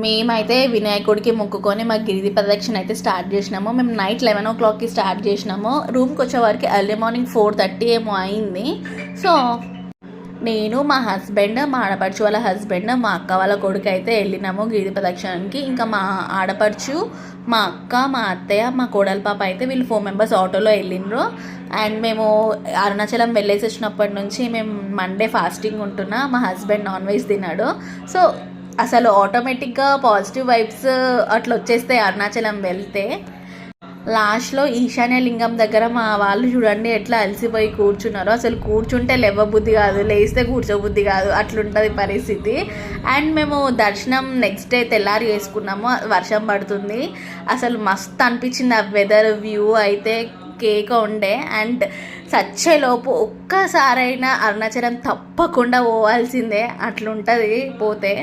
మేమైతే వినాయకుడికి మొక్కుకొని మా గిరి ప్రదక్షిణ అయితే స్టార్ట్ చేసినాము. మేము నైట్ 11 o'clockకి స్టార్ట్ చేసినాము. రూమ్కి వచ్చే వరకు ఎర్లీ మార్నింగ్ 4:30 ఏమో అయింది. సో నేను, మా హస్బెండ్, మా ఆడపడుచు వాళ్ళ హస్బెండ్, మా అక్క వాళ్ళ కొడుకు అయితే వెళ్ళినాము గిరి ప్రదక్షిణకి. ఇంకా మా ఆడపడుచు, మా అక్క, మా అత్తయ్య, మా కోడల పాప అయితే వీళ్ళు 4 members ఆటోలో వెళ్ళిండ్రు. అండ్ మేము అరుణాచలం వెళ్ళేసి వచ్చినప్పటి నుంచి మేము మండే ఫాస్టింగ్ ఉంటున్నా. మా హస్బెండ్ నాన్ వెజ్ తిన్నాడు. సో అసలు ఆటోమేటిక్గా పాజిటివ్ వైబ్స్ అట్లా వచ్చేస్తాయి అరుణాచలం వెళ్తే. లాస్ట్లో ఈశాన్య లింగం దగ్గర మా వాళ్ళు చూడండి ఎట్లా అలసిపోయి కూర్చున్నారు. అసలు కూర్చుంటే లేవబుద్ధి కాదు, లేస్తే కూర్చోబుద్ధి కాదు, అట్లుంటుంది పరిస్థితి. అండ్ మేము దర్శనం నెక్స్ట్ డే తెల్లారి చేసుకున్నాము. వర్షం పడుతుంది. అసలు మస్తు అనిపించింది. ఆ వెదర్ వ్యూ అయితే కేక ఉండే. అండ్ చచ్చేలోపు ఒక్కసారైనా అరుణాచలం తప్పకుండా పోవాల్సిందే, అట్లుంటుంది పోతే.